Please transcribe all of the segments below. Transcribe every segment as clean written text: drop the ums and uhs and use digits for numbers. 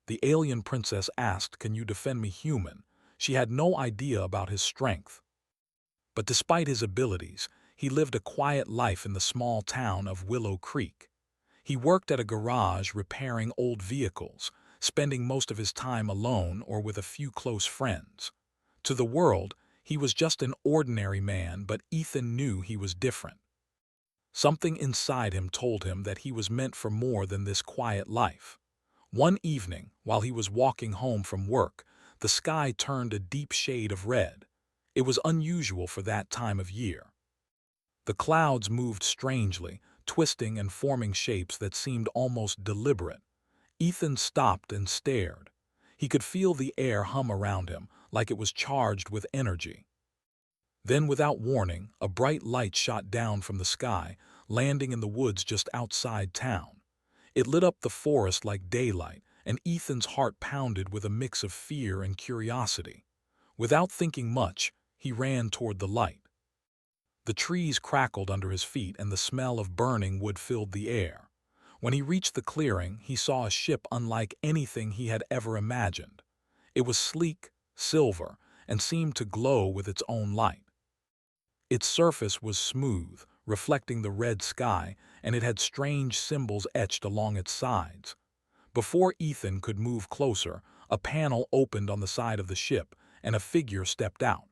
The alien princess asked, "Can you defend me, human?" She had no idea about his strength. But despite his abilities, he lived a quiet life in the small town of Willow Creek. He worked at a garage repairing old vehicles, spending most of his time alone or with a few close friends. To the world, he was just an ordinary man, but Ethan knew he was different. Something inside him told him that he was meant for more than this quiet life. One evening, while he was walking home from work, the sky turned a deep shade of red. It was unusual for that time of year. The clouds moved strangely, twisting and forming shapes that seemed almost deliberate. Ethan stopped and stared. He could feel the air hum around him, like it was charged with energy. Then, without warning, a bright light shot down from the sky, landing in the woods just outside town. It lit up the forest like daylight, and Ethan's heart pounded with a mix of fear and curiosity. Without thinking much, he ran toward the light. The trees crackled under his feet and the smell of burning wood filled the air. When he reached the clearing, he saw a ship unlike anything he had ever imagined. It was sleek, silver, and seemed to glow with its own light. Its surface was smooth, reflecting the red sky, and it had strange symbols etched along its sides. Before Ethan could move closer, a panel opened on the side of the ship, and a figure stepped out.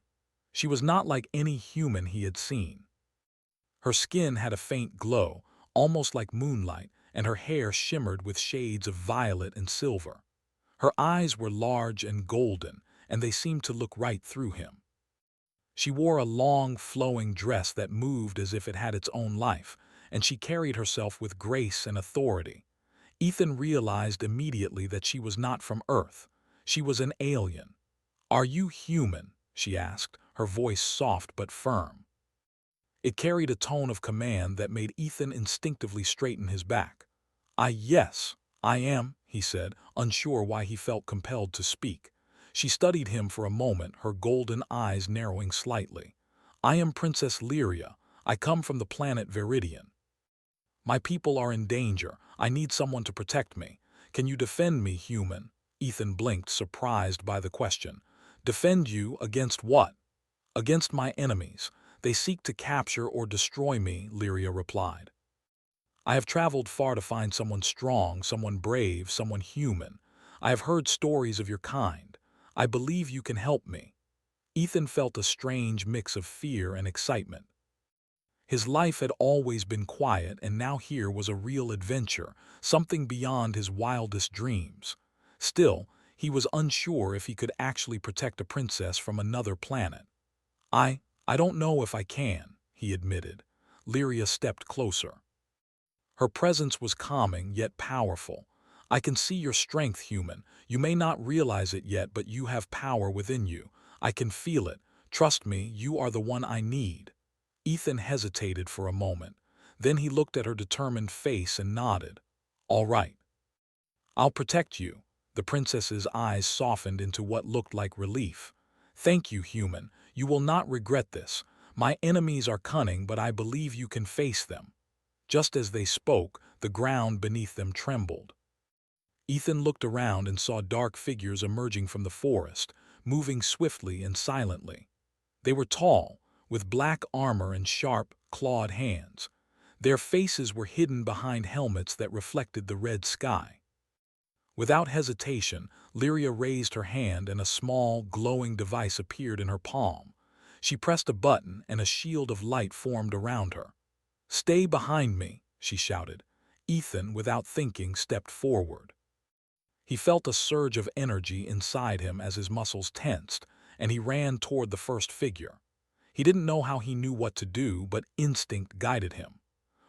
She was not like any human he had seen. Her skin had a faint glow, almost like moonlight, and her hair shimmered with shades of violet and silver. Her eyes were large and golden, and they seemed to look right through him. She wore a long, flowing dress that moved as if it had its own life, and she carried herself with grace and authority. Ethan realized immediately that she was not from Earth. She was an alien. "Are you human?" she asked, her voice soft but firm. It carried a tone of command that made Ethan instinctively straighten his back. Yes, I am," he said, unsure why he felt compelled to speak. She studied him for a moment, her golden eyes narrowing slightly. "I am Princess Lyria. I come from the planet Viridian. My people are in danger. I need someone to protect me. Can you defend me, human?" Ethan blinked, surprised by the question. "Defend you against what?" "Against my enemies. They seek to capture or destroy me," Lyria replied. "I have traveled far to find someone strong, someone brave, someone human. I have heard stories of your kind. I believe you can help me." Ethan felt a strange mix of fear and excitement. His life had always been quiet, and now here was a real adventure, something beyond his wildest dreams. Still, he was unsure if he could actually protect a princess from another planet. I don't know if I can," he admitted. Lyria stepped closer. Her presence was calming yet powerful. "I can see your strength, human. You may not realize it yet, but you have power within you. I can feel it. Trust me, you are the one I need." Ethan hesitated for a moment. Then he looked at her determined face and nodded. "All right. I'll protect you." The princess's eyes softened into what looked like relief. "Thank you, human. You will not regret this. My enemies are cunning, but I believe you can face them." Just as they spoke, the ground beneath them trembled. Ethan looked around and saw dark figures emerging from the forest, moving swiftly and silently. They were tall, with black armor and sharp, clawed hands. Their faces were hidden behind helmets that reflected the red sky. Without hesitation, Lyria raised her hand and a small, glowing device appeared in her palm. She pressed a button and a shield of light formed around her. "Stay behind me," she shouted. Ethan, without thinking, stepped forward. He felt a surge of energy inside him as his muscles tensed, and he ran toward the first figure. He didn't know how he knew what to do, but instinct guided him.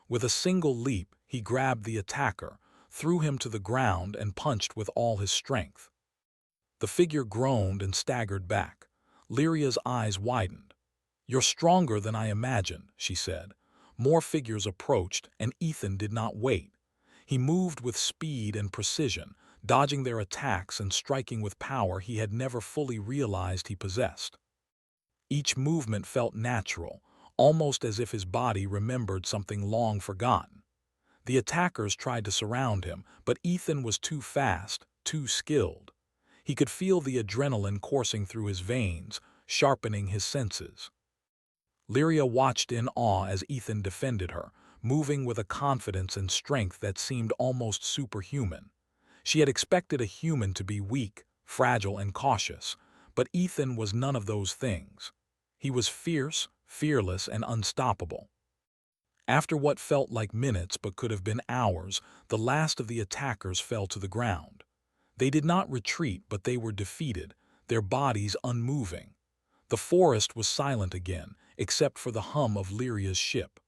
With a single leap, he grabbed the attacker, threw him to the ground, and punched with all his strength. The figure groaned and staggered back. Lyria's eyes widened. "You're stronger than I imagined," she said. More figures approached, and Ethan did not wait. He moved with speed and precision, dodging their attacks and striking with power he had never fully realized he possessed. Each movement felt natural, almost as if his body remembered something long forgotten. The attackers tried to surround him, but Ethan was too fast, too skilled. He could feel the adrenaline coursing through his veins, sharpening his senses. Lyria watched in awe as Ethan defended her, moving with a confidence and strength that seemed almost superhuman. She had expected a human to be weak, fragile, and cautious, but Ethan was none of those things. He was fierce, fearless, and unstoppable. After what felt like minutes but could have been hours, the last of the attackers fell to the ground. They did not retreat, but they were defeated, their bodies unmoving. The forest was silent again, except for the hum of Lyria's ship.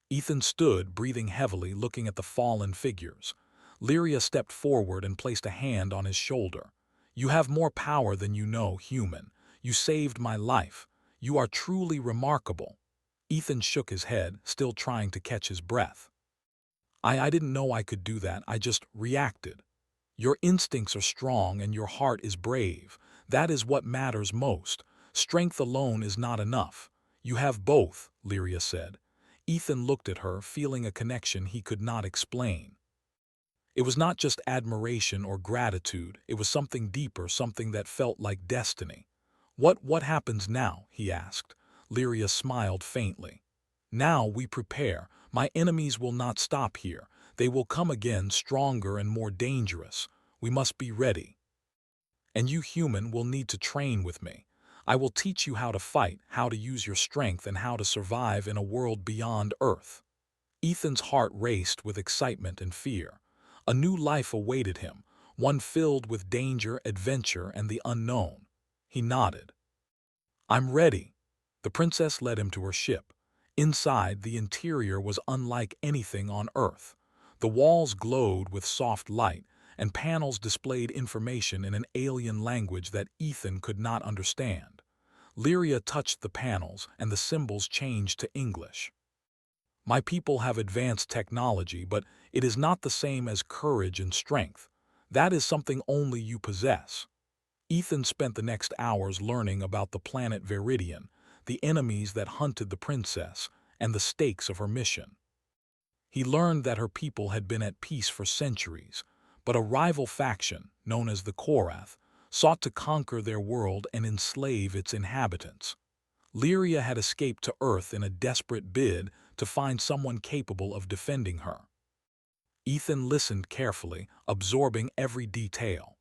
Ethan stood, breathing heavily, looking at the fallen figures. Lyria stepped forward and placed a hand on his shoulder. "You have more power than you know, human. You saved my life. You are truly remarkable." Ethan shook his head, still trying to catch his breath. I didn't know I could do that. I just reacted. Your instincts are strong and your heart is brave. That is what matters most. Strength alone is not enough. You have both, Lyria said. Ethan looked at her, feeling a connection he could not explain. It was not just admiration or gratitude, it was something deeper, something that felt like destiny. What happens now?" he asked. Lyria smiled faintly. "Now we prepare. My enemies will not stop here. They will come again, stronger and more dangerous. We must be ready. And you, human, will need to train with me. I will teach you how to fight, how to use your strength, and how to survive in a world beyond Earth." Ethan's heart raced with excitement and fear. A new life awaited him, one filled with danger, adventure, and the unknown. He nodded. "I'm ready." The princess led him to her ship. Inside, the interior was unlike anything on Earth. The walls glowed with soft light, and panels displayed information in an alien language that Ethan could not understand. Lyria touched the panels, and the symbols changed to English. "My people have advanced technology, but it is not the same as courage and strength. That is something only you possess." Ethan spent the next hours learning about the planet Viridian, the enemies that hunted the princess, and the stakes of her mission. He learned that her people had been at peace for centuries, but a rival faction, known as the Korath, sought to conquer their world and enslave its inhabitants. Lyria had escaped to Earth in a desperate bid to find someone capable of defending her. Ethan listened carefully, absorbing every detail.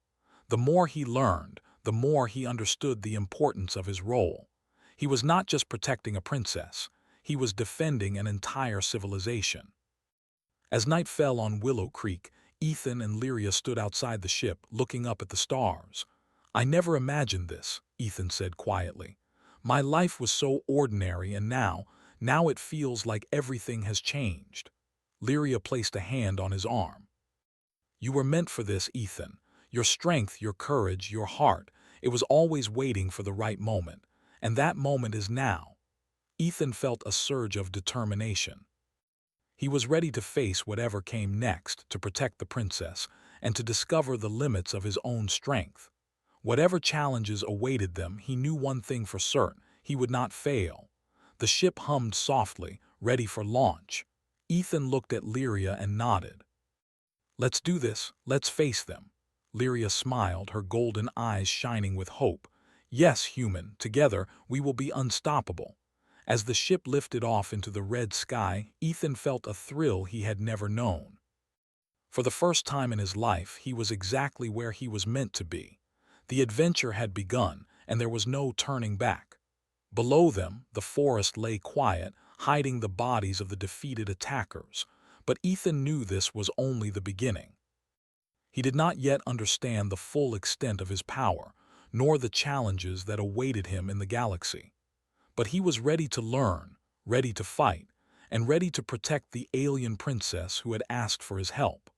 The more he learned, the more he understood the importance of his role. He was not just protecting a princess, he was defending an entire civilization. As night fell on Willow Creek, Ethan and Lyria stood outside the ship, looking up at the stars. "I never imagined this," Ethan said quietly. "My life was so ordinary, and now it feels like everything has changed." Lyria placed a hand on his arm. "You were meant for this, Ethan. Your strength, your courage, your heart, it was always waiting for the right moment. And that moment is now." Ethan felt a surge of determination. He was ready to face whatever came next, to protect the princess, and to discover the limits of his own strength. Whatever challenges awaited them, he knew one thing for certain: he would not fail. The ship hummed softly, ready for launch. Ethan looked at Lyria and nodded. "Let's do this, let's face them." Lyria smiled, her golden eyes shining with hope. "Yes, human, together we will be unstoppable." As the ship lifted off into the red sky, Ethan felt a thrill he had never known. For the first time in his life, he was exactly where he was meant to be. The adventure had begun, and there was no turning back. Below them, the forest lay quiet, hiding the bodies of the defeated attackers. But Ethan knew this was only the beginning. He did not yet understand the full extent of his power, nor the challenges that awaited him in the galaxy. But he was ready to learn, ready to fight, and ready to protect the alien princess who had asked for his help.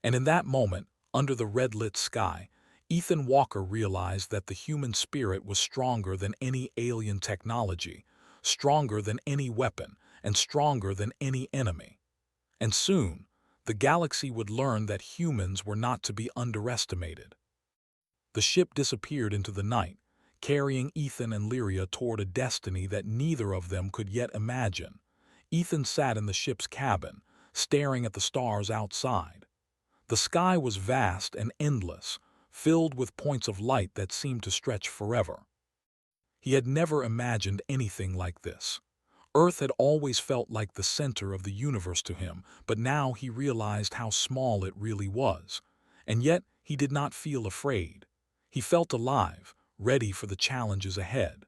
And in that moment, under the red-lit sky, Ethan Walker realized that the human spirit was stronger than any alien technology, stronger than any weapon, and stronger than any enemy. And soon, the galaxy would learn that humans were not to be underestimated. The ship disappeared into the night, carrying Ethan and Lyria toward a destiny that neither of them could yet imagine. Ethan sat in the ship's cabin, staring at the stars outside. The sky was vast and endless, filled with points of light that seemed to stretch forever. He had never imagined anything like this. Earth had always felt like the center of the universe to him, but now he realized how small it really was. And yet, he did not feel afraid. He felt alive, ready for the challenges ahead.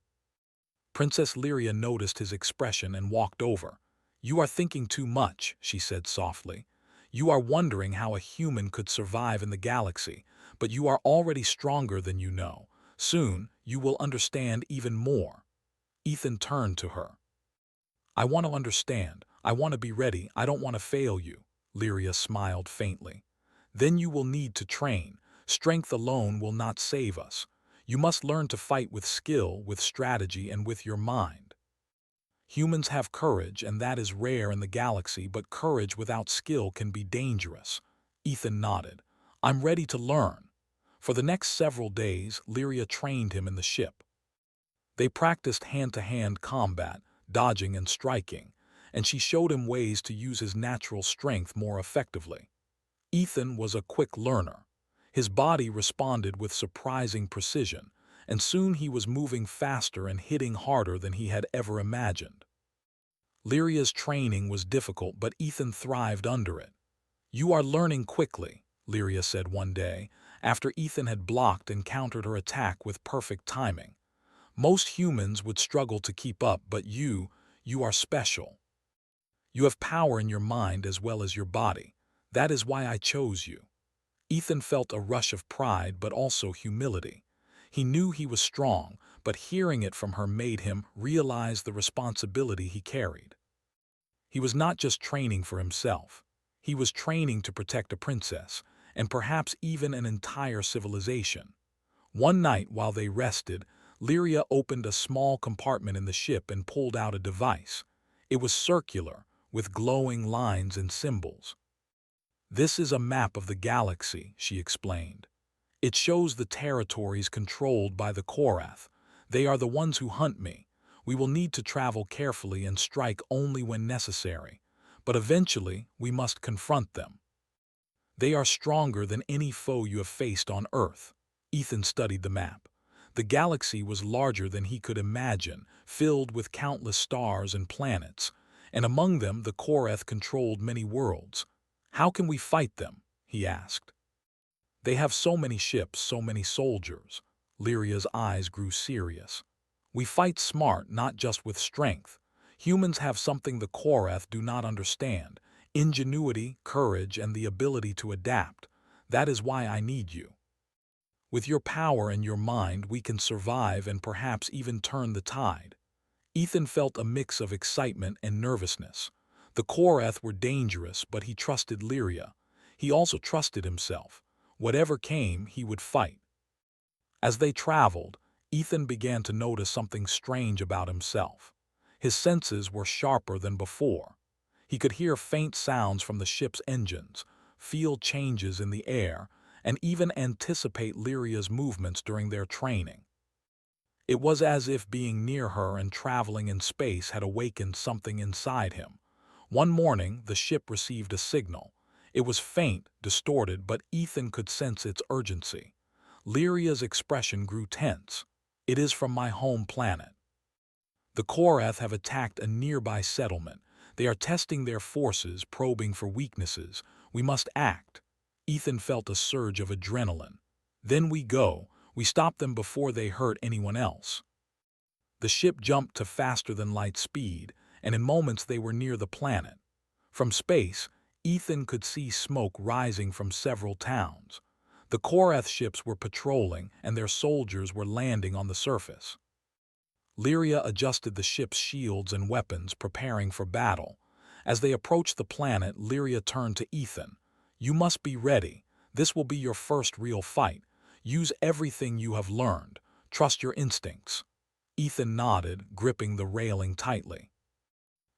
Princess Lyria noticed his expression and walked over. "You are thinking too much," she said softly. "You are wondering how a human could survive in the galaxy, but you are already stronger than you know. Soon, you will understand even more." Ethan turned to her. "I want to understand. I want to be ready. I don't want to fail you." Lyria smiled faintly. "Then you will need to train. Strength alone will not save us. You must learn to fight with skill, with strategy, and with your mind. Humans have courage, and that is rare in the galaxy, but courage without skill can be dangerous." Ethan nodded. "I'm ready to learn." For the next several days, Lyria trained him in the ship. They practiced hand-to-hand combat, dodging and striking, and she showed him ways to use his natural strength more effectively. Ethan was a quick learner. His body responded with surprising precision, and soon he was moving faster and hitting harder than he had ever imagined. Lyria's training was difficult, but Ethan thrived under it. "You are learning quickly," Lyria said one day, after Ethan had blocked and countered her attack with perfect timing. "Most humans would struggle to keep up, but you are special. You have power in your mind as well as your body. That is why I chose you." Ethan felt a rush of pride but also humility. He knew he was strong, but hearing it from her made him realize the responsibility he carried. He was not just training for himself. He was training to protect a princess, and perhaps even an entire civilization. One night while they rested, Lyria opened a small compartment in the ship and pulled out a device. It was circular, with glowing lines and symbols. "This is a map of the galaxy," she explained. "It shows the territories controlled by the Korath. They are the ones who hunt me. We will need to travel carefully and strike only when necessary. But eventually, we must confront them. They are stronger than any foe you have faced on Earth." Ethan studied the map. The galaxy was larger than he could imagine, filled with countless stars and planets, and among them the Korath controlled many worlds. "How can we fight them?" he asked. "They have so many ships, so many soldiers." Lyria's eyes grew serious. "We fight smart, not just with strength. Humans have something the Korath do not understand: ingenuity, courage, and the ability to adapt. That is why I need you. With your power and your mind, we can survive and perhaps even turn the tide." Ethan felt a mix of excitement and nervousness. The Korath were dangerous, but he trusted Lyria. He also trusted himself. Whatever came, he would fight. As they traveled, Ethan began to notice something strange about himself. His senses were sharper than before. He could hear faint sounds from the ship's engines, feel changes in the air, and even anticipate Lyria's movements during their training. It was as if being near her and traveling in space had awakened something inside him. One morning, the ship received a signal. It was faint, distorted, but Ethan could sense its urgency. Lyria's expression grew tense. "It is from my home planet. The Korath have attacked a nearby settlement. They are testing their forces, probing for weaknesses. We must act." Ethan felt a surge of adrenaline. "Then we go. We stop them before they hurt anyone else." The ship jumped to faster-than-light speed, and in moments they were near the planet. From space, Ethan could see smoke rising from several towns. The Korath ships were patrolling, and their soldiers were landing on the surface. Lyria adjusted the ship's shields and weapons, preparing for battle. As they approached the planet, Lyria turned to Ethan. "You must be ready. This will be your first real fight. Use everything you have learned. Trust your instincts." Ethan nodded, gripping the railing tightly.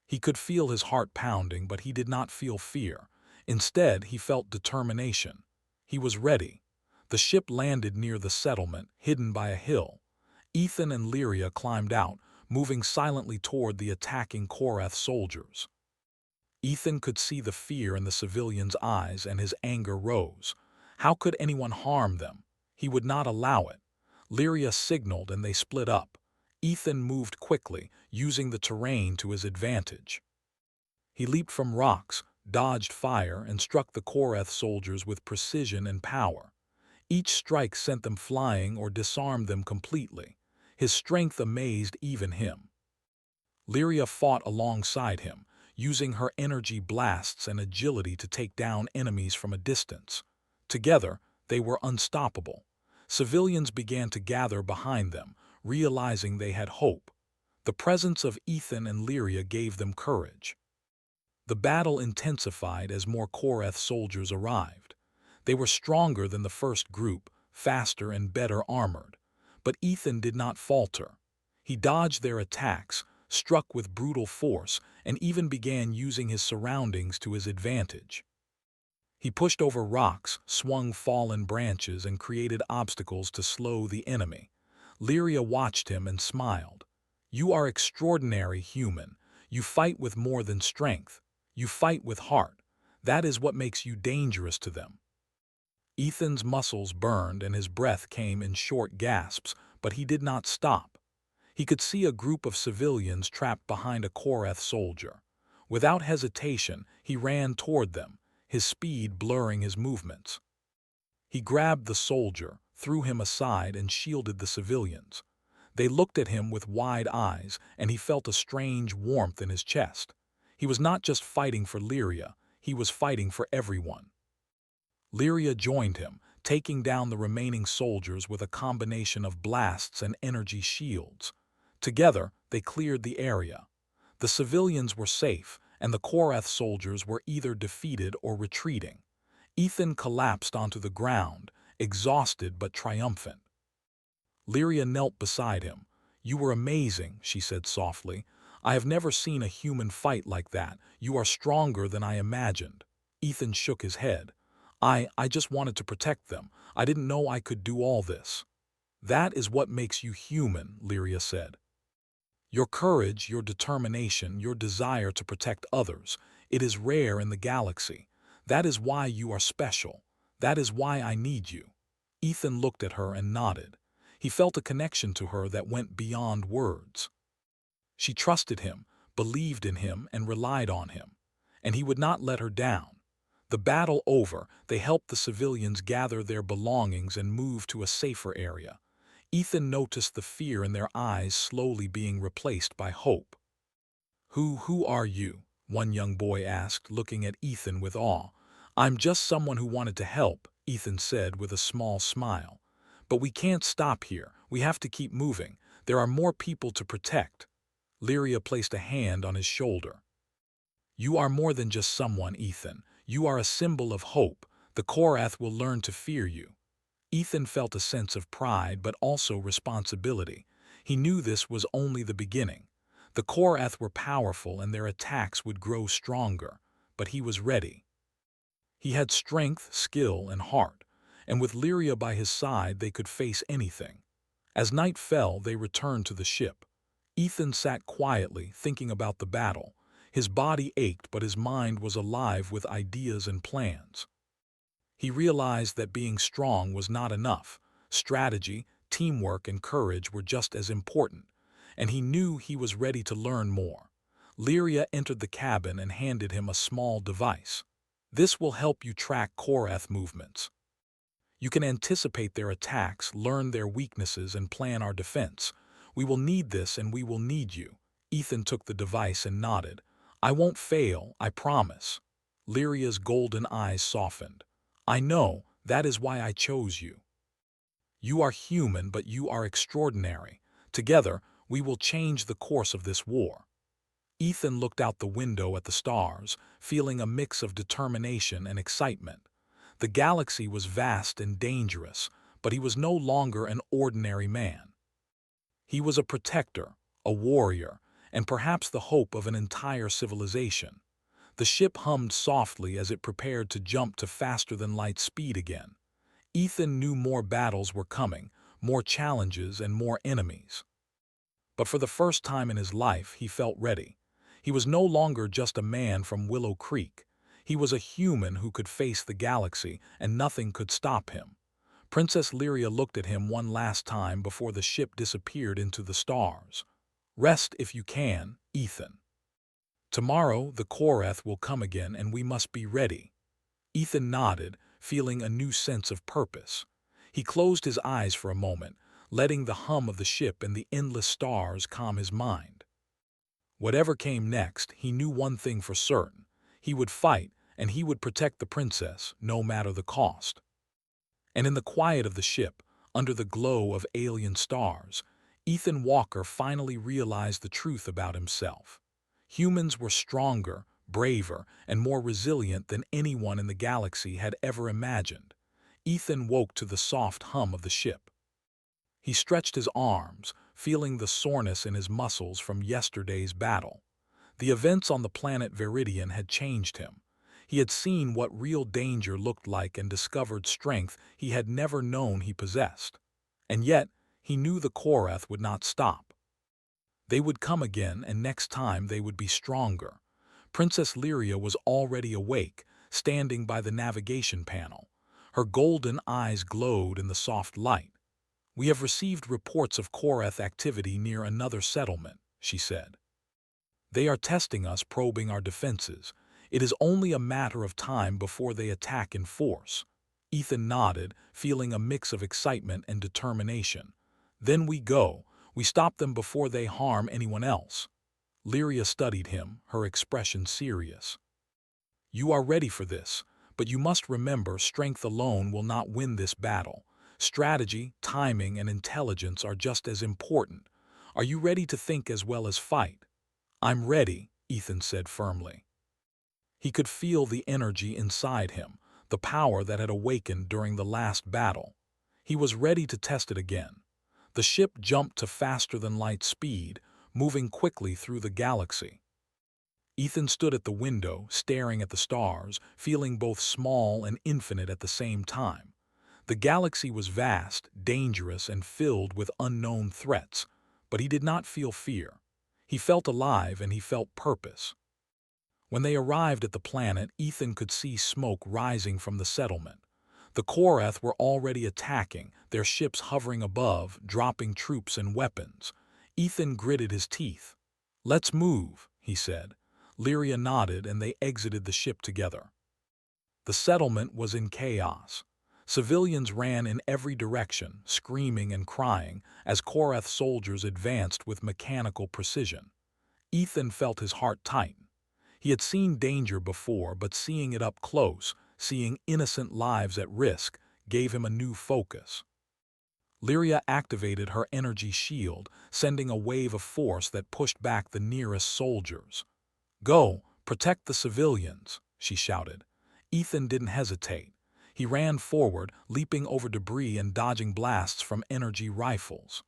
He could feel his heart pounding, but he did not feel fear. Instead, he felt determination. He was ready. The ship landed near the settlement, hidden by a hill. Ethan and Lyria climbed out, moving silently toward the attacking Korath soldiers. Ethan could see the fear in the civilians' eyes and his anger rose. How could anyone harm them? He would not allow it. Lyria signaled and they split up. Ethan moved quickly, using the terrain to his advantage. He leaped from rocks, dodged fire, and struck the Korath soldiers with precision and power. Each strike sent them flying or disarmed them completely. His strength amazed even him. Lyria fought alongside him, using her energy blasts and agility to take down enemies from a distance. Together, they were unstoppable. Civilians began to gather behind them, realizing they had hope. The presence of Ethan and Lyria gave them courage. The battle intensified as more Korath soldiers arrived. They were stronger than the first group, faster and better armored. But Ethan did not falter. He dodged their attacks, struck with brutal force, and even began using his surroundings to his advantage. He pushed over rocks, swung fallen branches, and created obstacles to slow the enemy. Lyria watched him and smiled. "You are extraordinary, human. You fight with more than strength. You fight with heart. That is what makes you dangerous to them." Ethan's muscles burned and his breath came in short gasps, but he did not stop. He could see a group of civilians trapped behind a Korath soldier. Without hesitation, he ran toward them, his speed blurring his movements. He grabbed the soldier, threw him aside, and shielded the civilians. They looked at him with wide eyes, and he felt a strange warmth in his chest. He was not just fighting for Lyria, he was fighting for everyone. Lyria joined him, taking down the remaining soldiers with a combination of blasts and energy shields. Together, they cleared the area. The civilians were safe, and the Korath soldiers were either defeated or retreating. Ethan collapsed onto the ground, exhausted but triumphant. Lyria knelt beside him. "You were amazing," she said softly. "I have never seen a human fight like that. You are stronger than I imagined." Ethan shook his head. I just wanted to protect them. I didn't know I could do all this." "That is what makes you human," Lyria said. "Your courage, your determination, your desire to protect others. It is rare in the galaxy. That is why you are special. That is why I need you." Ethan looked at her and nodded. He felt a connection to her that went beyond words. She trusted him, believed in him, and relied on him. And he would not let her down. The battle over, they helped the civilians gather their belongings and move to a safer area. Ethan noticed the fear in their eyes slowly being replaced by hope. Who are you?" one young boy asked, looking at Ethan with awe. "I'm just someone who wanted to help," Ethan said with a small smile. "But we can't stop here. We have to keep moving. There are more people to protect." Lyria placed a hand on his shoulder. "You are more than just someone, Ethan. You are a symbol of hope. The Korath will learn to fear you." Ethan felt a sense of pride but also responsibility. He knew this was only the beginning. The Korath were powerful and their attacks would grow stronger, but he was ready. He had strength, skill, and heart, and with Lyria by his side they could face anything. As night fell, they returned to the ship. Ethan sat quietly, thinking about the battle. His body ached, but his mind was alive with ideas and plans. He realized that being strong was not enough. Strategy, teamwork, and courage were just as important, and he knew he was ready to learn more. Lyria entered the cabin and handed him a small device. "This will help you track Korath movements. You can anticipate their attacks, learn their weaknesses, and plan our defense. We will need this and we will need you." Ethan took the device and nodded. "I won't fail, I promise." Lyria's golden eyes softened. "I know, that is why I chose you. You are human, but you are extraordinary. Together, we will change the course of this war." Ethan looked out the window at the stars, feeling a mix of determination and excitement. The galaxy was vast and dangerous, but he was no longer an ordinary man. He was a protector, a warrior, and perhaps the hope of an entire civilization. The ship hummed softly as it prepared to jump to faster-than-light speed again. Ethan knew more battles were coming, more challenges and more enemies. But for the first time in his life, he felt ready. He was no longer just a man from Willow Creek. He was a human who could face the galaxy, and nothing could stop him. Princess Lyria looked at him one last time before the ship disappeared into the stars. "Rest if you can, Ethan. Tomorrow the Koreth will come again and we must be ready." Ethan nodded, feeling a new sense of purpose. He closed his eyes for a moment, letting the hum of the ship and the endless stars calm his mind. Whatever came next, he knew one thing for certain. He would fight, and he would protect the princess, no matter the cost. And in the quiet of the ship, under the glow of alien stars, Ethan Walker finally realized the truth about himself. Humans were stronger, braver, and more resilient than anyone in the galaxy had ever imagined. Ethan woke to the soft hum of the ship. He stretched his arms, feeling the soreness in his muscles from yesterday's battle. The events on the planet Viridian had changed him. He had seen what real danger looked like and discovered strength he had never known he possessed. And yet, he knew the Koreth would not stop. They would come again, and next time they would be stronger. Princess Lyria was already awake, standing by the navigation panel. Her golden eyes glowed in the soft light. "We have received reports of Koreth activity near another settlement," she said. "They are testing us, probing our defenses. It is only a matter of time before they attack in force." Ethan nodded, feeling a mix of excitement and determination. "Then we go. We stop them before they harm anyone else." Lyria studied him, her expression serious. "You are ready for this, but you must remember strength alone will not win this battle. Strategy, timing, and intelligence are just as important. Are you ready to think as well as fight?" "I'm ready," Ethan said firmly. He could feel the energy inside him, the power that had awakened during the last battle. He was ready to test it again. The ship jumped to faster-than-light speed, moving quickly through the galaxy. Ethan stood at the window, staring at the stars, feeling both small and infinite at the same time. The galaxy was vast, dangerous, and filled with unknown threats, but he did not feel fear. He felt alive and he felt purpose. When they arrived at the planet, Ethan could see smoke rising from the settlement. The Koreth were already attacking, their ships hovering above, dropping troops and weapons. Ethan gritted his teeth. "Let's move," he said. Lyria nodded and they exited the ship together. The settlement was in chaos. Civilians ran in every direction, screaming and crying, as Koreth soldiers advanced with mechanical precision. Ethan felt his heart tighten. He had seen danger before, but seeing it up close, seeing innocent lives at risk, gave him a new focus. Lyria activated her energy shield, sending a wave of force that pushed back the nearest soldiers. "Go, protect the civilians," she shouted. Ethan didn't hesitate. He ran forward, leaping over debris and dodging blasts from energy rifles.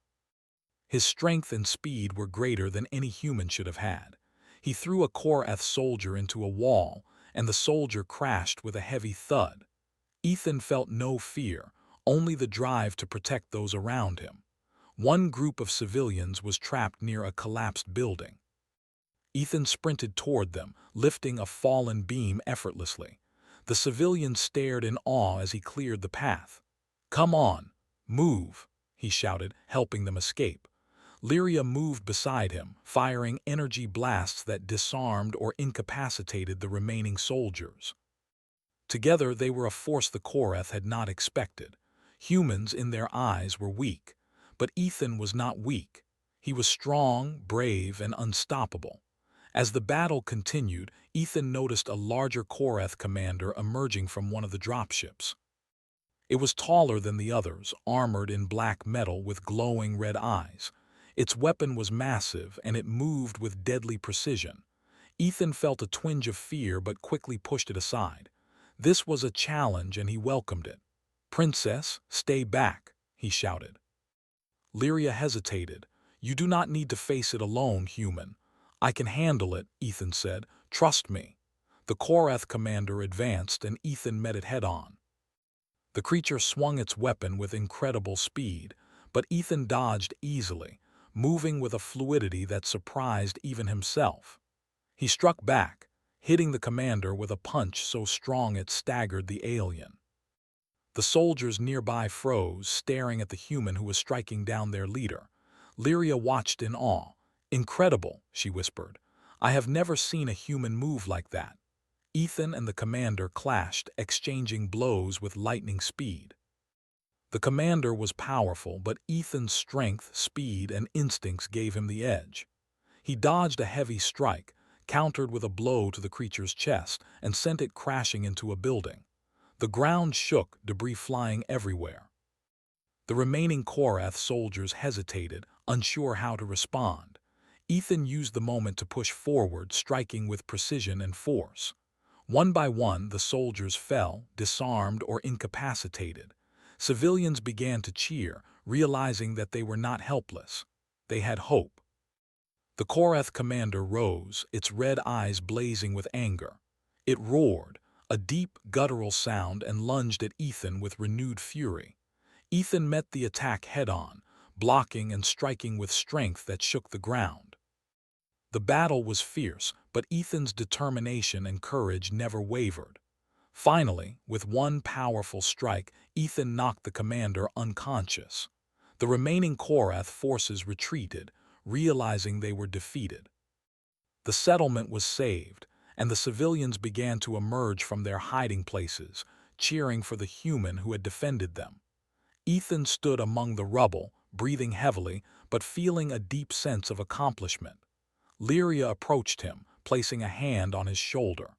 His strength and speed were greater than any human should have had. He threw a Koreth soldier into a wall, and the soldier crashed with a heavy thud. Ethan felt no fear, only the drive to protect those around him. One group of civilians was trapped near a collapsed building. Ethan sprinted toward them, lifting a fallen beam effortlessly. The civilians stared in awe as he cleared the path. "Come on, move," he shouted, helping them escape. Lyria moved beside him, firing energy blasts that disarmed or incapacitated the remaining soldiers. Together they were a force the Koreth had not expected. Humans, in their eyes, were weak. But Ethan was not weak. He was strong, brave, and unstoppable. As the battle continued, Ethan noticed a larger Koreth commander emerging from one of the dropships. It was taller than the others, armored in black metal with glowing red eyes. Its weapon was massive, and it moved with deadly precision. Ethan felt a twinge of fear but quickly pushed it aside. This was a challenge, and he welcomed it. "Princess, stay back," he shouted. Lyria hesitated. "You do not need to face it alone, human." "I can handle it," Ethan said. "Trust me." The Koreth commander advanced, and Ethan met it head-on. The creature swung its weapon with incredible speed, but Ethan dodged easily, moving with a fluidity that surprised even himself. He struck back, hitting the commander with a punch so strong it staggered the alien. The soldiers nearby froze, staring at the human who was striking down their leader. Lyria watched in awe. "Incredible," she whispered. "I have never seen a human move like that." Ethan and the commander clashed, exchanging blows with lightning speed. The commander was powerful, but Ethan's strength, speed, and instincts gave him the edge. He dodged a heavy strike, countered with a blow to the creature's chest, and sent it crashing into a building. The ground shook, debris flying everywhere. The remaining Korath soldiers hesitated, unsure how to respond. Ethan used the moment to push forward, striking with precision and force. One by one, the soldiers fell, disarmed or incapacitated. Civilians began to cheer, realizing that they were not helpless. They had hope. The Korath commander rose, its red eyes blazing with anger. It roared, a deep, guttural sound, and lunged at Ethan with renewed fury. Ethan met the attack head-on, blocking and striking with strength that shook the ground. The battle was fierce, but Ethan's determination and courage never wavered. Finally, with one powerful strike, Ethan knocked the commander unconscious. The remaining Korath forces retreated, realizing they were defeated. The settlement was saved, and the civilians began to emerge from their hiding places, cheering for the human who had defended them. Ethan stood among the rubble, breathing heavily, but feeling a deep sense of accomplishment. Lyria approached him, placing a hand on his shoulder.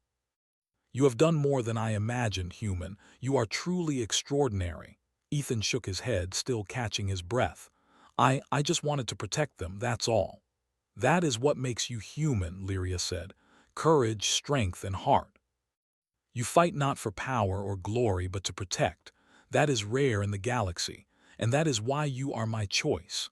"You have done more than I imagined, human. You are truly extraordinary." Ethan shook his head, still catching his breath. I just wanted to protect them, that's all." "That is what makes you human," Lyria said. "Courage, strength, and heart. You fight not for power or glory, but to protect. That is rare in the galaxy, and that is why you are my choice."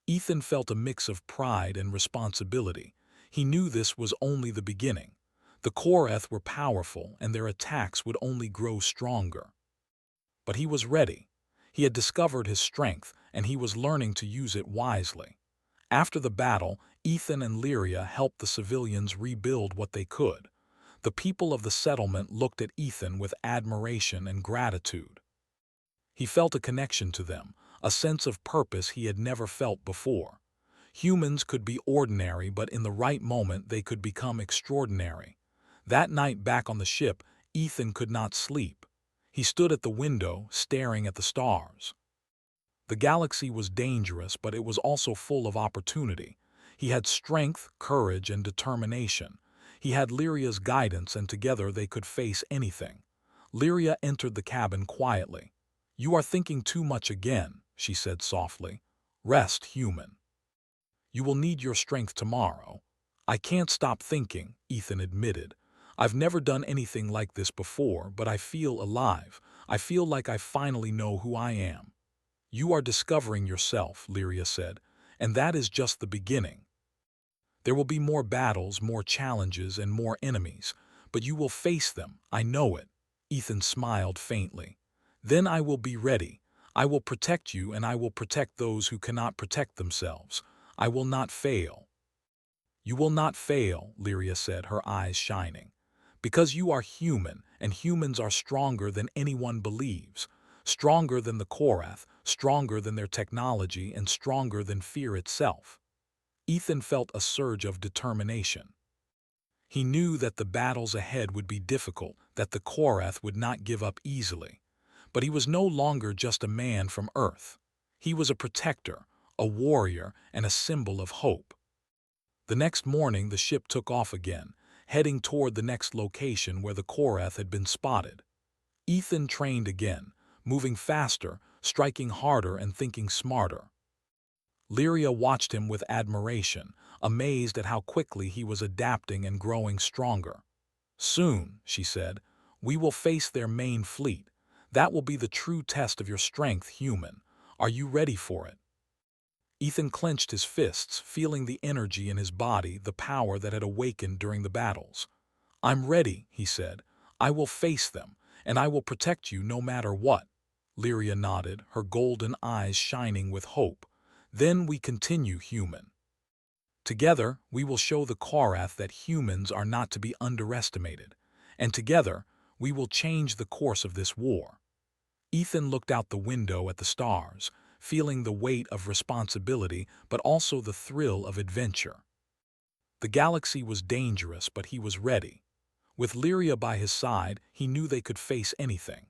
Ethan felt a mix of pride and responsibility. He knew this was only the beginning. The Korath were powerful, and their attacks would only grow stronger. But he was ready. He had discovered his strength, and he was learning to use it wisely. After the battle, Ethan and Lyria helped the civilians rebuild what they could. The people of the settlement looked at Ethan with admiration and gratitude. He felt a connection to them, a sense of purpose he had never felt before. Humans could be ordinary, but in the right moment they could become extraordinary. That night back on the ship, Ethan could not sleep. He stood at the window, staring at the stars. The galaxy was dangerous, but it was also full of opportunity. He had strength, courage, and determination. He had Lyria's guidance, and together they could face anything. Lyria entered the cabin quietly. "You are thinking too much again," she said softly. "Rest, human. You will need your strength tomorrow." "I can't stop thinking," Ethan admitted. "I've never done anything like this before, but I feel alive. I feel like I finally know who I am." "You are discovering yourself," Lyria said, "and that is just the beginning. There will be more battles, more challenges, and more enemies, but you will face them, I know it." Ethan smiled faintly. "Then I will be ready. I will protect you, and I will protect those who cannot protect themselves. I will not fail." "You will not fail," Lyria said, her eyes shining. "Because you are human, and humans are stronger than anyone believes. Stronger than the Korath, stronger than their technology, and stronger than fear itself." Ethan felt a surge of determination. He knew that the battles ahead would be difficult, that the Korath would not give up easily. But he was no longer just a man from Earth. He was a protector, a warrior, and a symbol of hope. The next morning the ship took off again, heading toward the next location where the Korath had been spotted. Ethan trained again, moving faster, striking harder, and thinking smarter. Lyria watched him with admiration, amazed at how quickly he was adapting and growing stronger. "Soon," she said, "we will face their main fleet. That will be the true test of your strength, human. Are you ready for it?" Ethan clenched his fists, feeling the energy in his body, the power that had awakened during the battles. "I'm ready," he said. "I will face them, and I will protect you no matter what." Lyria nodded, her golden eyes shining with hope. "Then we continue, human." Together, we will show the Korath that humans are not to be underestimated, and together, we will change the course of this war. Ethan looked out the window at the stars, feeling the weight of responsibility but also the thrill of adventure. The galaxy was dangerous, but he was ready. With Lyria by his side, he knew they could face anything.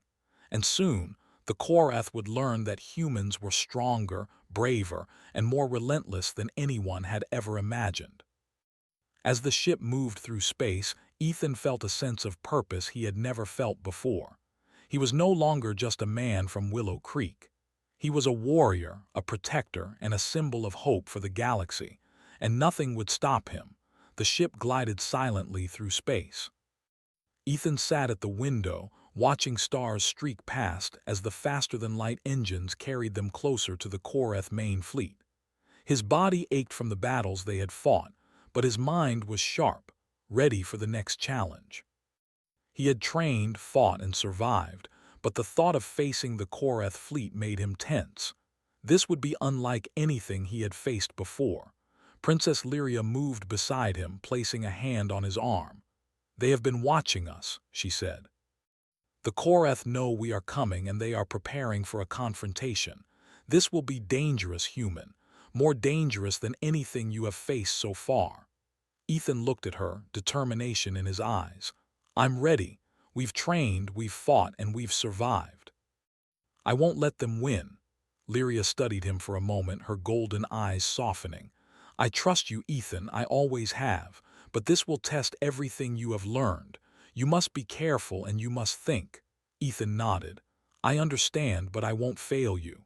And soon, the Korath would learn that humans were stronger, braver, and more relentless than anyone had ever imagined. As the ship moved through space, Ethan felt a sense of purpose he had never felt before. He was no longer just a man from Willow Creek. He was a warrior, a protector, and a symbol of hope for the galaxy, and nothing would stop him. The ship glided silently through space. Ethan sat at the window, watching stars streak past as the faster-than-light engines carried them closer to the Korath main fleet. His body ached from the battles they had fought, but his mind was sharp, ready for the next challenge. He had trained, fought, and survived, but the thought of facing the Korath fleet made him tense. This would be unlike anything he had faced before. Princess Lyria moved beside him, placing a hand on his arm. "They have been watching us," she said. "The Korath know we are coming and they are preparing for a confrontation. This will be dangerous, human, more dangerous than anything you have faced so far." Ethan looked at her, determination in his eyes. "I'm ready. We've trained, we've fought, and we've survived." "I won't let them win." Lyria studied him for a moment, her golden eyes softening. "I trust you, Ethan, I always have, but this will test everything you have learned. You must be careful and you must think." Ethan nodded. "I understand, but I won't fail you."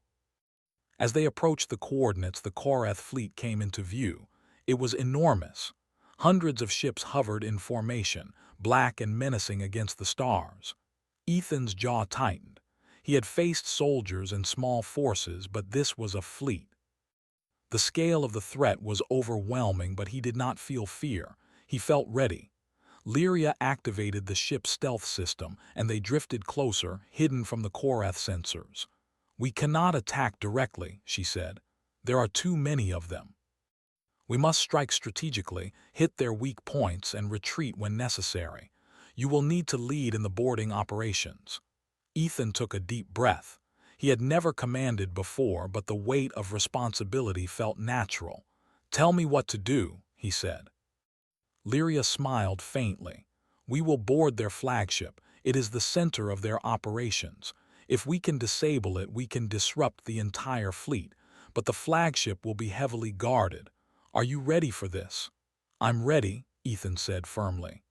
As they approached the coordinates, the Korath fleet came into view. It was enormous. Hundreds of ships hovered in formation, black and menacing against the stars. Ethan's jaw tightened. He had faced soldiers and small forces, but this was a fleet. The scale of the threat was overwhelming, but he did not feel fear. He felt ready. Lyria activated the ship's stealth system, and they drifted closer, hidden from the Korath sensors. "We cannot attack directly," she said. "There are too many of them. We must strike strategically, hit their weak points, and retreat when necessary. You will need to lead in the boarding operations." Ethan took a deep breath. He had never commanded before, but the weight of responsibility felt natural. "Tell me what to do," he said. Lyria smiled faintly. "We will board their flagship. It is the center of their operations. If we can disable it, we can disrupt the entire fleet, but the flagship will be heavily guarded. Are you ready for this?" "I'm ready," Ethan said firmly.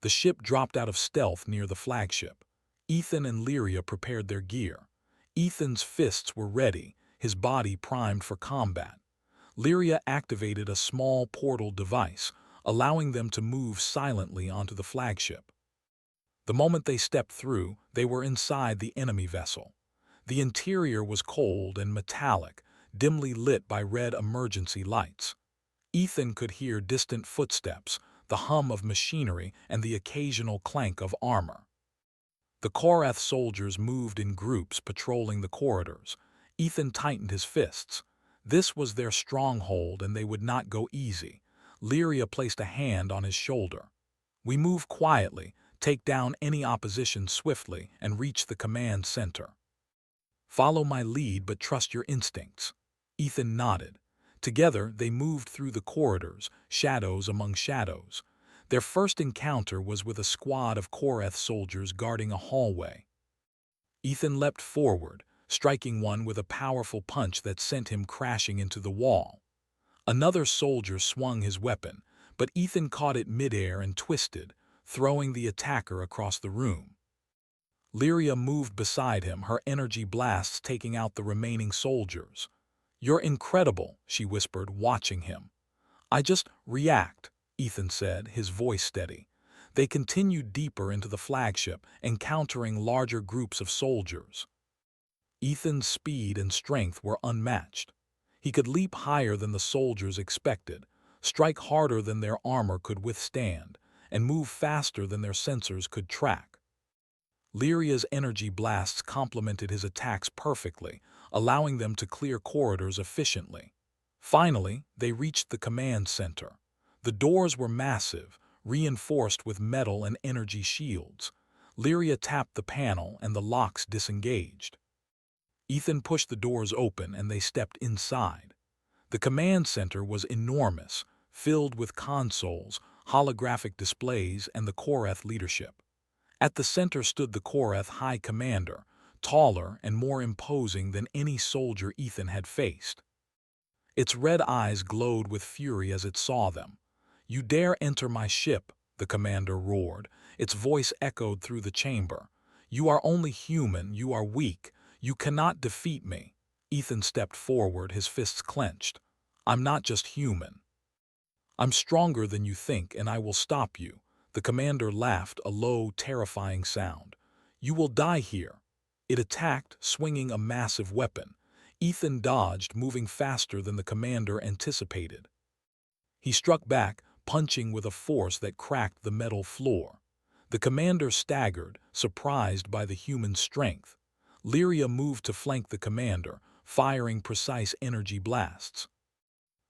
The ship dropped out of stealth near the flagship. Ethan and Lyria prepared their gear. Ethan's fists were ready, his body primed for combat. Lyria activated a small portal device, allowing them to move silently onto the flagship. The moment they stepped through, they were inside the enemy vessel. The interior was cold and metallic, dimly lit by red emergency lights. Ethan could hear distant footsteps, the hum of machinery, and the occasional clank of armor. The Korath soldiers moved in groups, patrolling the corridors. Ethan tightened his fists. This was their stronghold, and they would not go easy. Lyria placed a hand on his shoulder. "We move quietly, take down any opposition swiftly, and reach the command center. Follow my lead, but trust your instincts." Ethan nodded. Together, they moved through the corridors, shadows among shadows. Their first encounter was with a squad of Korath soldiers guarding a hallway. Ethan leapt forward, striking one with a powerful punch that sent him crashing into the wall. Another soldier swung his weapon, but Ethan caught it midair and twisted, throwing the attacker across the room. Lyria moved beside him, her energy blasts taking out the remaining soldiers. "You're incredible," she whispered, watching him. "I just react," Ethan said, his voice steady. They continued deeper into the flagship, encountering larger groups of soldiers. Ethan's speed and strength were unmatched. He could leap higher than the soldiers expected, strike harder than their armor could withstand, and move faster than their sensors could track. Lyria's energy blasts complemented his attacks perfectly, allowing them to clear corridors efficiently. Finally, they reached the command center. The doors were massive, reinforced with metal and energy shields. Lyria tapped the panel and the locks disengaged. Ethan pushed the doors open and they stepped inside. The command center was enormous, filled with consoles, holographic displays, and the Koreth leadership. At the center stood the Koreth High Commander, taller and more imposing than any soldier Ethan had faced. Its red eyes glowed with fury as it saw them. "You dare enter my ship," the commander roared. Its voice echoed through the chamber. "You are only human, you are weak. You cannot defeat me." Ethan stepped forward, his fists clenched. "I'm not just human. I'm stronger than you think, and I will stop you." The commander laughed, a low, terrifying sound. "You will die here." It attacked, swinging a massive weapon. Ethan dodged, moving faster than the commander anticipated. He struck back, punching with a force that cracked the metal floor. The commander staggered, surprised by the human strength. Lyria moved to flank the commander, firing precise energy blasts.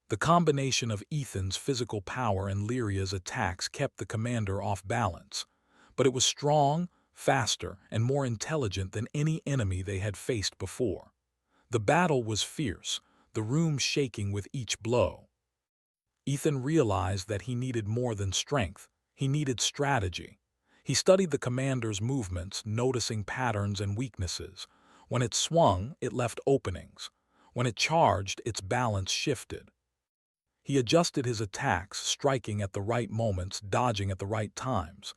The combination of Ethan's physical power and Lyria's attacks kept the commander off balance. But it was strong, faster, and more intelligent than any enemy they had faced before. The battle was fierce, the room shaking with each blow. Ethan realized that he needed more than strength, he needed strategy. He studied the commander's movements, noticing patterns and weaknesses. When it swung, it left openings. When it charged, its balance shifted. He adjusted his attacks, striking at the right moments, dodging at the right times.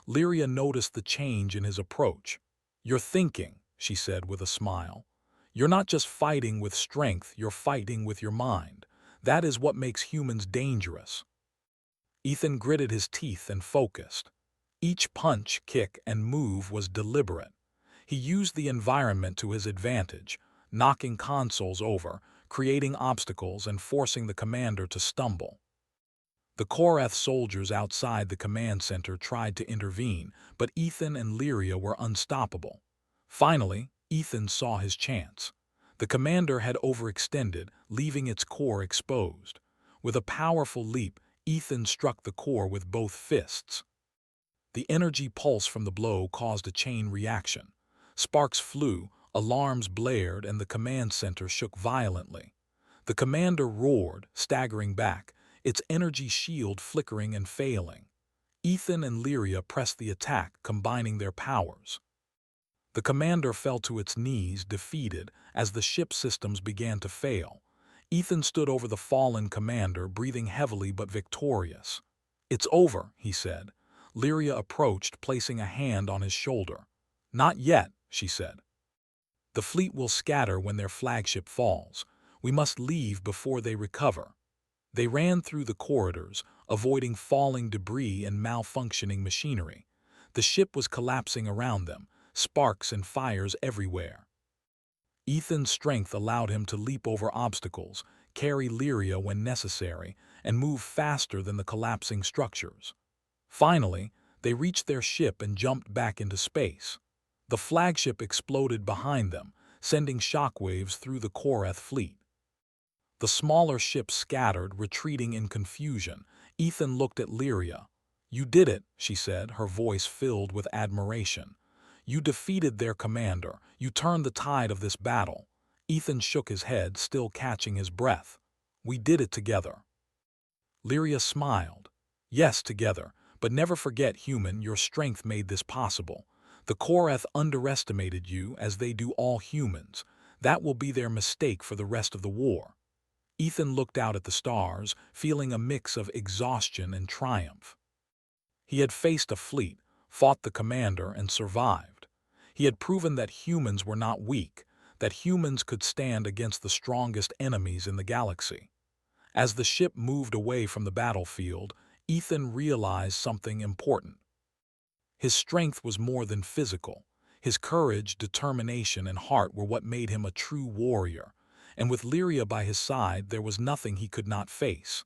Lyria noticed the change in his approach. "You're thinking," she said with a smile. "You're not just fighting with strength, you're fighting with your mind. That is what makes humans dangerous." Ethan gritted his teeth and focused. Each punch, kick, and move was deliberate. He used the environment to his advantage, knocking consoles over, creating obstacles and forcing the commander to stumble. The Koreth soldiers outside the command center tried to intervene, but Ethan and Lyria were unstoppable. Finally, Ethan saw his chance. The commander had overextended, leaving its core exposed. With a powerful leap, Ethan struck the core with both fists. The energy pulse from the blow caused a chain reaction. Sparks flew, alarms blared, and the command center shook violently. The commander roared, staggering back, its energy shield flickering and failing. Ethan and Lyria pressed the attack, combining their powers. The commander fell to its knees, defeated, as the ship systems began to fail. Ethan stood over the fallen commander, breathing heavily but victorious. "It's over," he said. Lyria approached, placing a hand on his shoulder. "Not yet," she said. "The fleet will scatter when their flagship falls. We must leave before they recover." They ran through the corridors, avoiding falling debris and malfunctioning machinery. The ship was collapsing around them, sparks and fires everywhere. Ethan's strength allowed him to leap over obstacles, carry Lyria when necessary, and move faster than the collapsing structures. Finally, they reached their ship and jumped back into space. The flagship exploded behind them, sending shockwaves through the Koreth fleet. The smaller ships scattered, retreating in confusion. Ethan looked at Lyria. "You did it," she said, her voice filled with admiration. "You defeated their commander. You turned the tide of this battle." Ethan shook his head, still catching his breath. "We did it together." Lyria smiled. "Yes, together. But never forget, human, your strength made this possible. The Koreth underestimated you, as they do all humans. That will be their mistake for the rest of the war." Ethan looked out at the stars, feeling a mix of exhaustion and triumph. He had faced a fleet, fought the commander, and survived. He had proven that humans were not weak, that humans could stand against the strongest enemies in the galaxy. As the ship moved away from the battlefield, Ethan realized something important. His strength was more than physical. His courage, determination, and heart were what made him a true warrior. And with Lyria by his side, there was nothing he could not face.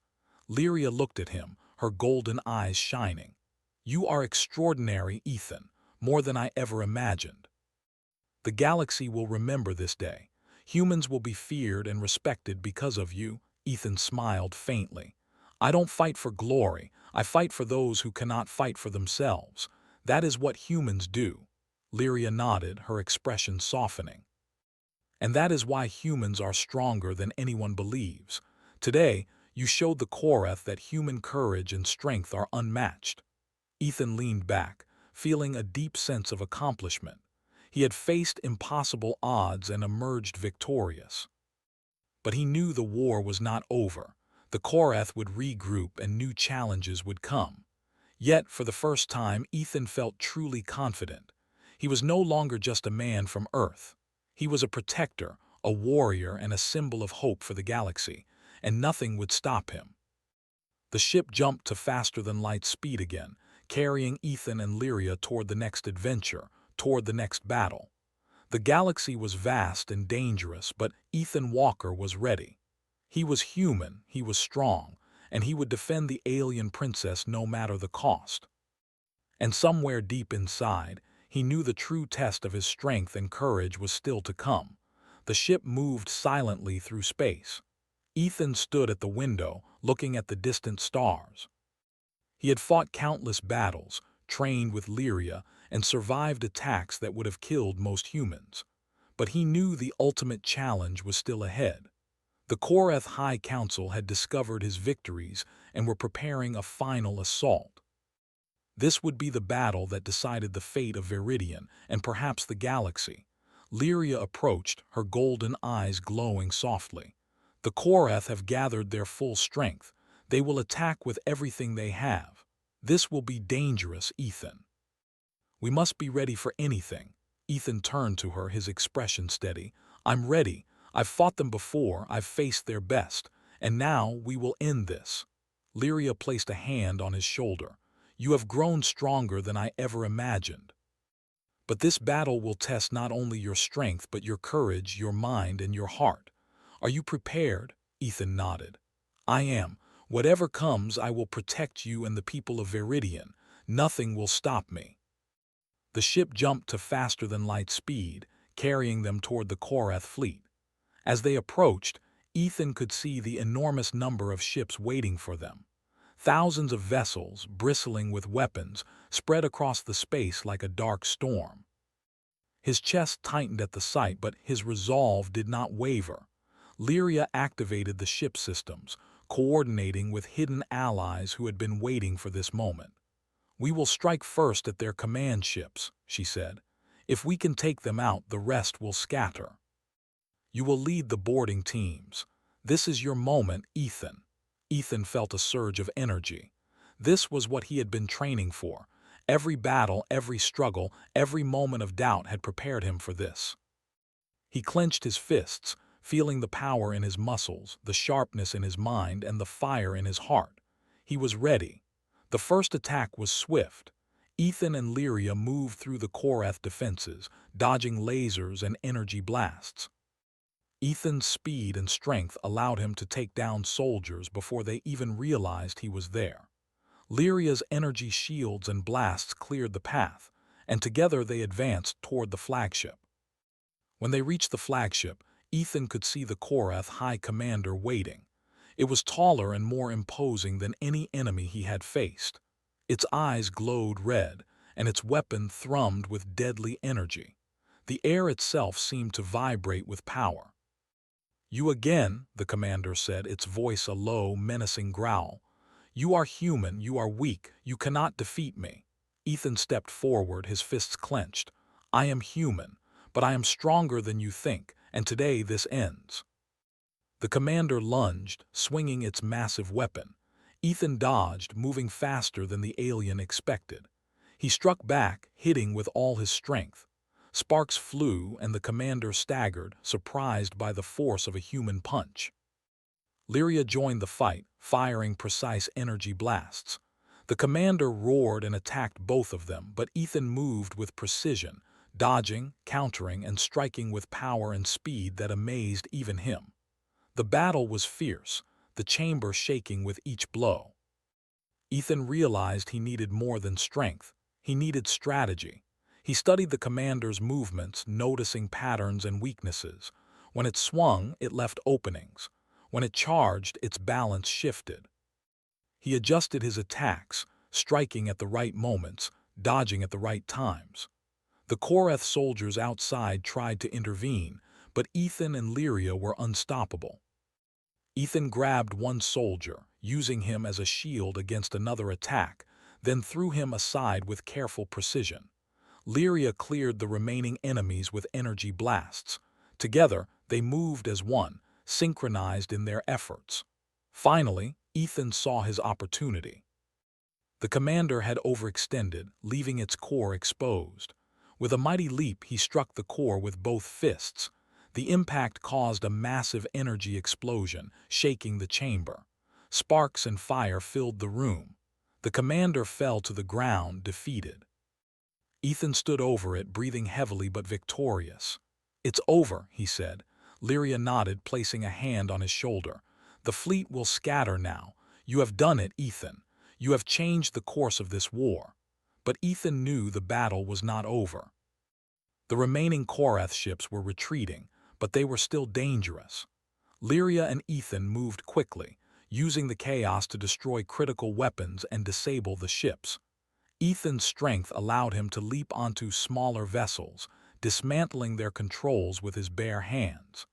Lyria looked at him, her golden eyes shining. "You are extraordinary, Ethan, more than I ever imagined. The galaxy will remember this day. Humans will be feared and respected because of you." Ethan smiled faintly. I don't fight for glory. I fight for those who cannot fight for themselves. That is what humans do. Lyria nodded, her expression softening. And that is why humans are stronger than anyone believes. Today, you showed the Korath that human courage and strength are unmatched. Ethan leaned back, feeling a deep sense of accomplishment. He had faced impossible odds and emerged victorious. But he knew the war was not over. The Korath would regroup and new challenges would come. Yet, for the first time, Ethan felt truly confident. He was no longer just a man from Earth. He was a protector, a warrior, and a symbol of hope for the galaxy, and nothing would stop him. The ship jumped to faster-than-light speed again, carrying Ethan and Lyria toward the next adventure, toward the next battle. The galaxy was vast and dangerous, but Ethan Walker was ready. He was human, he was strong, and he would defend the alien princess no matter the cost. And somewhere deep inside, he knew the true test of his strength and courage was still to come. The ship moved silently through space. Ethan stood at the window, looking at the distant stars. He had fought countless battles, trained with Lyria, and survived attacks that would have killed most humans. But he knew the ultimate challenge was still ahead. The Korath High Council had discovered his victories and were preparing a final assault. This would be the battle that decided the fate of Viridian and perhaps the galaxy. Lyria approached, her golden eyes glowing softly. The Korath have gathered their full strength. They will attack with everything they have. This will be dangerous, Ethan. We must be ready for anything. Ethan turned to her, his expression steady. I'm ready. I've fought them before, I've faced their best, and now we will end this. Lyria placed a hand on his shoulder. You have grown stronger than I ever imagined. But this battle will test not only your strength but your courage, your mind, and your heart. Are you prepared? Ethan nodded. I am. Whatever comes, I will protect you and the people of Viridian. Nothing will stop me. The ship jumped to faster-than-light speed, carrying them toward the Korath fleet. As they approached, Ethan could see the enormous number of ships waiting for them. Thousands of vessels, bristling with weapons, spread across the space like a dark storm. His chest tightened at the sight, but his resolve did not waver. Lyria activated the ship systems, coordinating with hidden allies who had been waiting for this moment. We will strike first at their command ships, she said. If we can take them out, the rest will scatter. You will lead the boarding teams. This is your moment, Ethan. Ethan felt a surge of energy. This was what he had been training for. Every battle, every struggle, every moment of doubt had prepared him for this. He clenched his fists, feeling the power in his muscles, the sharpness in his mind, and the fire in his heart. He was ready. The first attack was swift. Ethan and Lyria moved through the Korath defenses, dodging lasers and energy blasts. Ethan's speed and strength allowed him to take down soldiers before they even realized he was there. Lyria's energy shields and blasts cleared the path, and together they advanced toward the flagship. When they reached the flagship, Ethan could see the Korath High Commander waiting. It was taller and more imposing than any enemy he had faced. Its eyes glowed red, and its weapon thrummed with deadly energy. The air itself seemed to vibrate with power. You again, the commander said, its voice a low, menacing growl. You are human, you are weak, you cannot defeat me. Ethan stepped forward, his fists clenched. I am human, but I am stronger than you think, and today this ends. The commander lunged, swinging its massive weapon. Ethan dodged, moving faster than the alien expected. He struck back, hitting with all his strength. Sparks flew, and the commander staggered, surprised by the force of a human punch. Lyria joined the fight, firing precise energy blasts. The commander roared and attacked both of them, but Ethan moved with precision, dodging, countering, and striking with power and speed that amazed even him. The battle was fierce, the chamber shaking with each blow. Ethan realized he needed more than strength. He needed strategy. He studied the commander's movements, noticing patterns and weaknesses. When it swung, it left openings. When it charged, its balance shifted. He adjusted his attacks, striking at the right moments, dodging at the right times. The Korath soldiers outside tried to intervene, but Ethan and Lyria were unstoppable. Ethan grabbed one soldier, using him as a shield against another attack, then threw him aside with careful precision. Lyria cleared the remaining enemies with energy blasts. Together, they moved as one, synchronized in their efforts. Finally, Ethan saw his opportunity. The commander had overextended, leaving its core exposed. With a mighty leap, he struck the core with both fists. The impact caused a massive energy explosion, shaking the chamber. Sparks and fire filled the room. The commander fell to the ground, defeated. Ethan stood over it, breathing heavily but victorious. "It's over," he said. Lyria nodded, placing a hand on his shoulder. "The fleet will scatter now. You have done it, Ethan. You have changed the course of this war." But Ethan knew the battle was not over. The remaining Korath ships were retreating, but they were still dangerous. Lyria and Ethan moved quickly, using the chaos to destroy critical weapons and disable the ships. Ethan's strength allowed him to leap onto smaller vessels, dismantling their controls with his bare hands.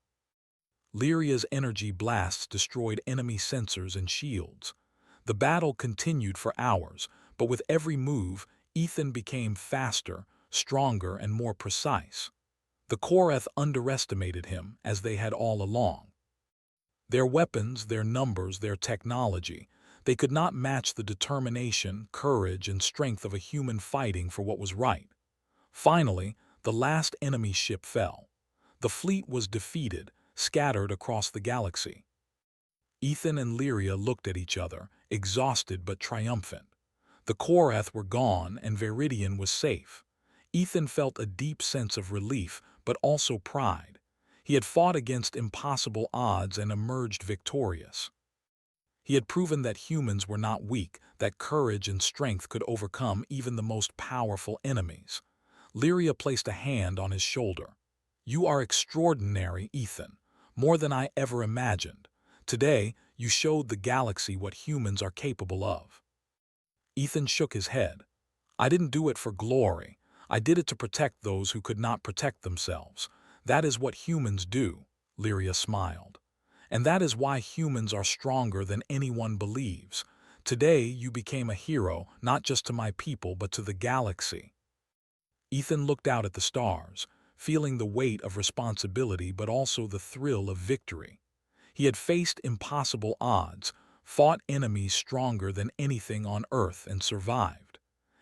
Lyria's energy blasts destroyed enemy sensors and shields. The battle continued for hours, but with every move, Ethan became faster, stronger, and more precise. The Korath underestimated him, as they had all along. Their weapons, their numbers, their technology, they could not match the determination, courage, and strength of a human fighting for what was right. Finally, the last enemy ship fell. The fleet was defeated, scattered across the galaxy. Ethan and Lyria looked at each other, exhausted but triumphant. The Korath were gone and Viridian was safe. Ethan felt a deep sense of relief, but also pride. He had fought against impossible odds and emerged victorious. He had proven that humans were not weak, that courage and strength could overcome even the most powerful enemies. Lyria placed a hand on his shoulder. "You are extraordinary, Ethan, more than I ever imagined. Today, you showed the galaxy what humans are capable of." Ethan shook his head. "I didn't do it for glory. I did it to protect those who could not protect themselves. That is what humans do," Lyria smiled. "And that is why humans are stronger than anyone believes. Today, you became a hero, not just to my people, but to the galaxy." Ethan looked out at the stars, feeling the weight of responsibility but also the thrill of victory. He had faced impossible odds, fought enemies stronger than anything on Earth, and survived.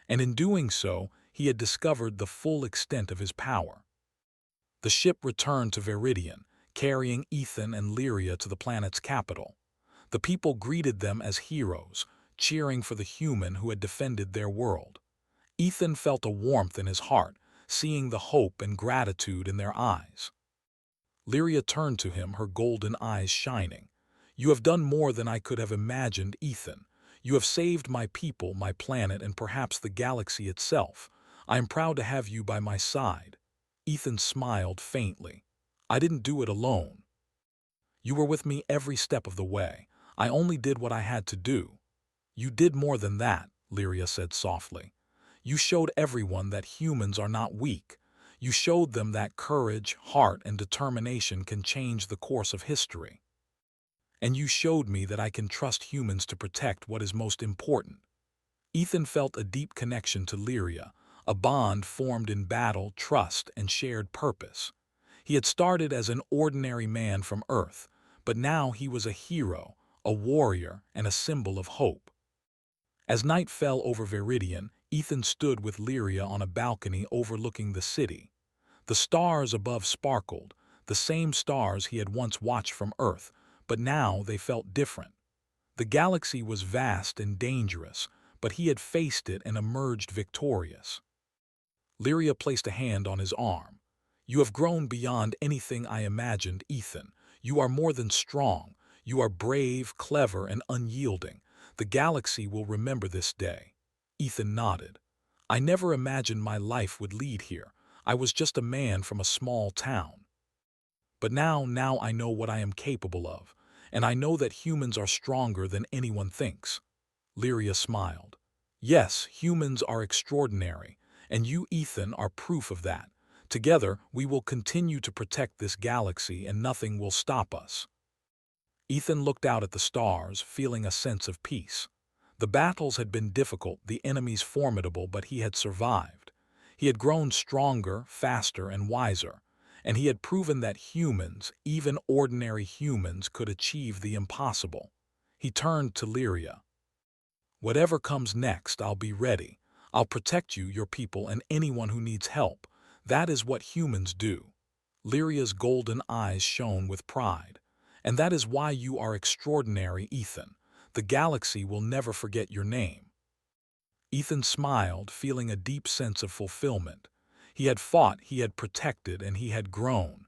And in doing so, he had discovered the full extent of his power. The ship returned to Viridian, carrying Ethan and Lyria to the planet's capital. The people greeted them as heroes, cheering for the human who had defended their world. Ethan felt a warmth in his heart, seeing the hope and gratitude in their eyes. Lyria turned to him, her golden eyes shining. "You have done more than I could have imagined, Ethan. You have saved my people, my planet, and perhaps the galaxy itself. I am proud to have you by my side." Ethan smiled faintly. "I didn't do it alone. You were with me every step of the way. I only did what I had to do." "You did more than that," Lyria said softly. "You showed everyone that humans are not weak. You showed them that courage, heart, and determination can change the course of history. And you showed me that I can trust humans to protect what is most important." Ethan felt a deep connection to Lyria, a bond formed in battle, trust, and shared purpose. He had started as an ordinary man from Earth, but now he was a hero, a warrior, and a symbol of hope. As night fell over Viridian, Ethan stood with Lyria on a balcony overlooking the city. The stars above sparkled, the same stars he had once watched from Earth, but now they felt different. The galaxy was vast and dangerous, but he had faced it and emerged victorious. Lyria placed a hand on his arm. "You have grown beyond anything I imagined, Ethan. You are more than strong. You are brave, clever, and unyielding. The galaxy will remember this day." Ethan nodded. "I never imagined my life would lead here. I was just a man from a small town. But now I know what I am capable of, and I know that humans are stronger than anyone thinks." Lyria smiled. "Yes, humans are extraordinary, and you, Ethan, are proof of that. Together, we will continue to protect this galaxy and nothing will stop us." Ethan looked out at the stars, feeling a sense of peace. The battles had been difficult, the enemies formidable, but he had survived. He had grown stronger, faster, and wiser, and he had proven that humans, even ordinary humans, could achieve the impossible. He turned to Lyria. "Whatever comes next, I'll be ready. I'll protect you, your people, and anyone who needs help. That is what humans do." Lyria's golden eyes shone with pride. "And that is why you are extraordinary, Ethan. The galaxy will never forget your name." Ethan smiled, feeling a deep sense of fulfillment. He had fought, he had protected, and he had grown.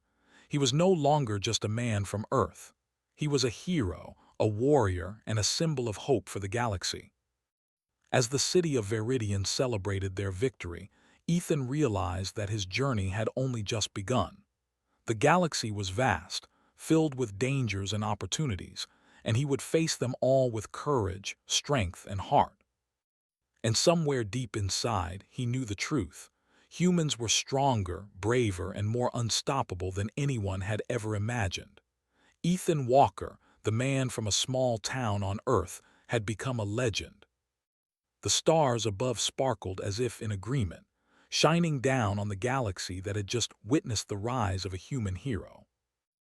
He was no longer just a man from Earth. He was a hero, a warrior, and a symbol of hope for the galaxy. As the city of Viridian celebrated their victory, Ethan realized that his journey had only just begun. The galaxy was vast, filled with dangers and opportunities, and he would face them all with courage, strength, and heart. And somewhere deep inside, he knew the truth. Humans were stronger, braver, and more unstoppable than anyone had ever imagined. Ethan Walker, the man from a small town on Earth, had become a legend. The stars above sparkled as if in agreement, shining down on the galaxy that had just witnessed the rise of a human hero.